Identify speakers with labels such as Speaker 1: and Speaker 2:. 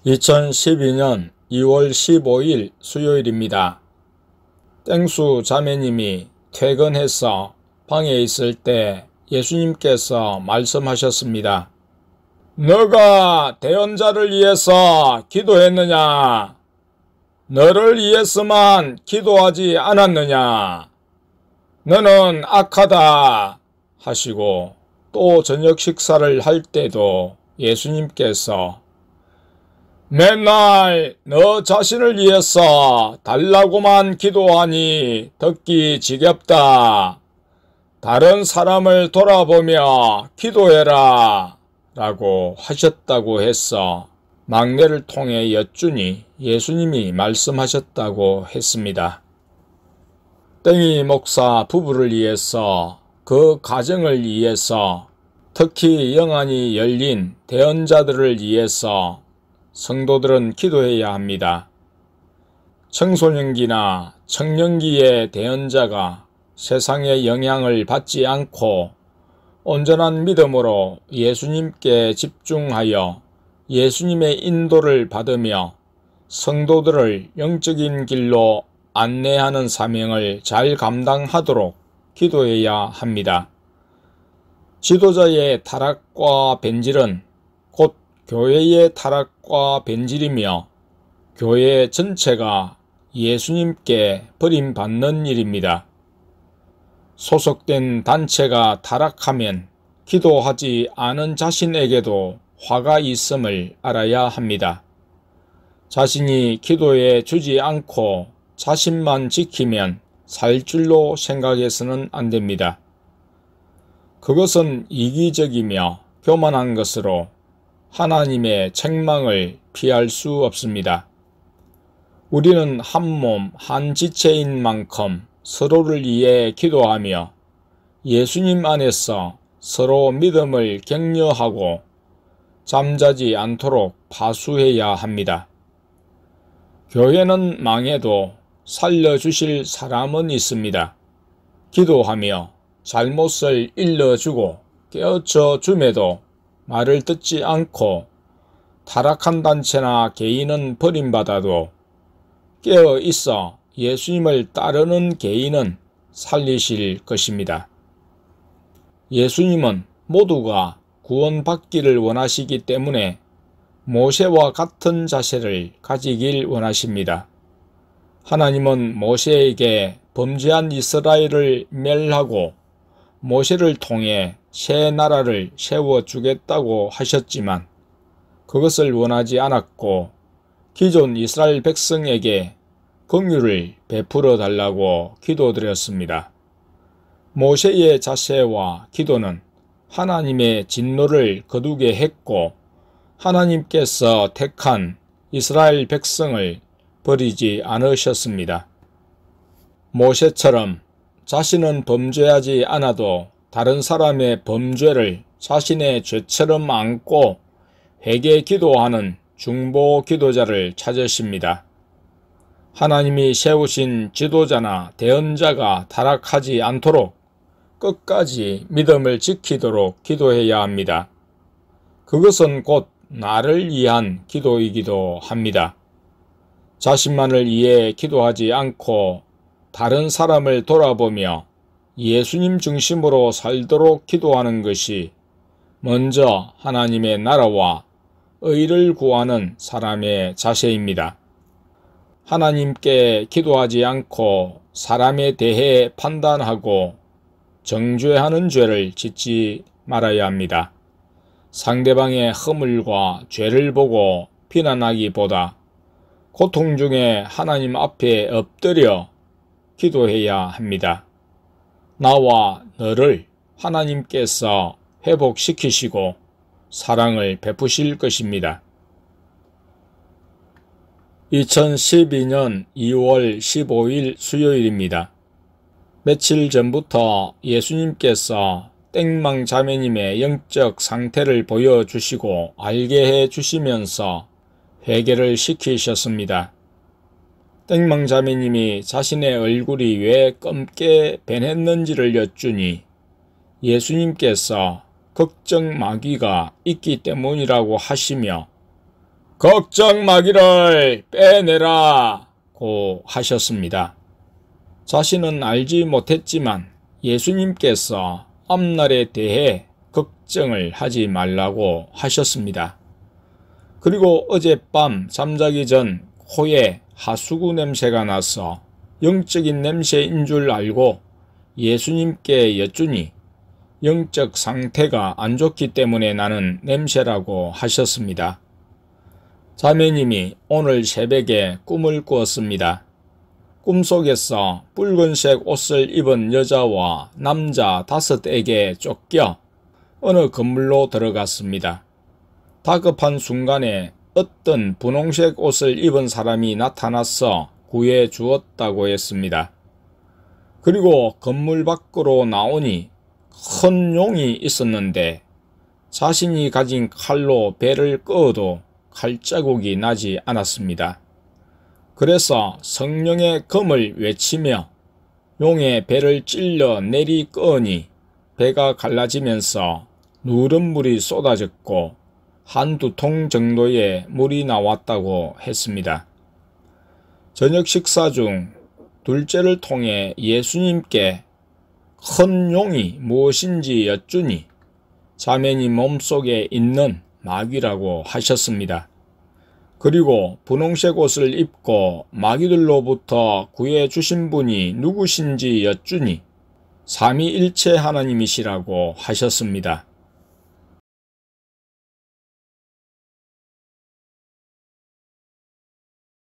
Speaker 1: 2012년 2월 15일 수요일입니다. 땡수 자매님이 퇴근해서 방에 있을 때 예수님께서 말씀하셨습니다. 너가 대언자를 위해서 기도했느냐? 너를 위해서만 기도하지 않았느냐? 너는 악하다 하시고, 또 저녁 식사를 할 때도 예수님께서 맨날 너 자신을 위해서 달라고만 기도하니 듣기 지겹다. 다른 사람을 돌아보며 기도해라 라고 하셨다고 해서 막내를 통해 여쭈니 예수님이 말씀하셨다고 했습니다. 땡이 목사 부부를 위해서, 그 가정을 위해서, 특히 영안이 열린 대언자들을 위해서 성도들은 기도해야 합니다. 청소년기나 청년기의 대언자가 세상의 영향을 받지 않고 온전한 믿음으로 예수님께 집중하여 예수님의 인도를 받으며 성도들을 영적인 길로 안내하는 사명을 잘 감당하도록 기도해야 합니다. 지도자의 타락과 변질은 곧 교회의 타락과 변질이며 교회 전체가 예수님께 버림받는 일입니다. 소속된 단체가 타락하면 기도하지 않은 자신에게도 화가 있음을 알아야 합니다. 자신이 기도해 주지 않고 자신만 지키면 살 줄로 생각해서는 안 됩니다. 그것은 이기적이며 교만한 것으로 하나님의 책망을 피할 수 없습니다. 우리는 한 몸, 한 지체인 만큼 서로를 위해 기도하며 예수님 안에서 서로 믿음을 격려하고 잠자지 않도록 파수해야 합니다. 교회는 망해도 살려주실 사람은 있습니다. 기도하며 잘못을 일러주고 깨우쳐 줌에도 말을 듣지 않고 타락한 단체나 개인은 버림받아도 깨어 있어 예수님을 따르는 개인은 살리실 것입니다. 예수님은 모두가 구원받기를 원하시기 때문에 모세와 같은 자세를 가지길 원하십니다. 하나님은 모세에게 범죄한 이스라엘을 멸하고 모세를 통해 새 나라를 세워주겠다고 하셨지만 그것을 원하지 않았고 기존 이스라엘 백성에게 긍휼을 베풀어 달라고 기도드렸습니다. 모세의 자세와 기도는 하나님의 진노를 거두게 했고 하나님께서 택한 이스라엘 백성을 버리지 않으셨습니다. 모세처럼 자신은 범죄하지 않아도 다른 사람의 범죄를 자신의 죄처럼 안고 회개 기도하는 중보 기도자를 찾으십니다. 하나님이 세우신 지도자나 대언자가 타락하지 않도록 끝까지 믿음을 지키도록 기도해야 합니다. 그것은 곧 나를 위한 기도이기도 합니다. 자신만을 위해 기도하지 않고 다른 사람을 돌아보며 예수님 중심으로 살도록 기도하는 것이 먼저 하나님의 나라와 의를 구하는 사람의 자세입니다. 하나님께 기도하지 않고 사람에 대해 판단하고 정죄하는 죄를 짓지 말아야 합니다. 상대방의 허물과 죄를 보고 비난하기보다 고통 중에 하나님 앞에 엎드려 기도해야 합니다. 나와 너를 하나님께서 회복시키시고 사랑을 베푸실 것입니다. 2012년 2월 15일 수요일입니다. 며칠 전부터 예수님께서 땡망 자매님의 영적 상태를 보여주시고 알게 해주시면서 회개를 시키셨습니다. 땡망 자매님이 자신의 얼굴이 왜 검게 변했는지를 여쭈니 예수님께서 걱정 마귀가 있기 때문이라고 하시며 걱정 마귀를 빼내라 고 하셨습니다. 자신은 알지 못했지만 예수님께서 앞날에 대해 걱정을 하지 말라고 하셨습니다. 그리고 어젯밤 잠자기 전 코에 하수구 냄새가 나서 영적인 냄새인 줄 알고 예수님께 여쭈니 영적 상태가 안 좋기 때문에 나는 냄새라고 하셨습니다. 자매님이 오늘 새벽에 꿈을 꾸었습니다. 꿈속에서 붉은색 옷을 입은 여자와 남자 5에게 쫓겨 어느 건물로 들어갔습니다. 다급한 순간에 어떤 분홍색 옷을 입은 사람이 나타나서 구해 주었다고 했습니다. 그리고 건물 밖으로 나오니 큰 용이 있었는데 자신이 가진 칼로 배를 끄어도 칼자국이 나지 않았습니다. 그래서 성령의 검을 외치며 용의 배를 찔러 내리 끄으니 배가 갈라지면서 누런 물이 쏟아졌고 한두 통 정도의 물이 나왔다고 했습니다. 저녁 식사 중 둘째를 통해 예수님께 큰 용이 무엇인지 여쭈니 자매님 몸속에 있는 마귀라고 하셨습니다. 그리고 분홍색 옷을 입고 마귀들로부터 구해주신 분이 누구신지 여쭈니 삼위일체 하나님이시라고 하셨습니다.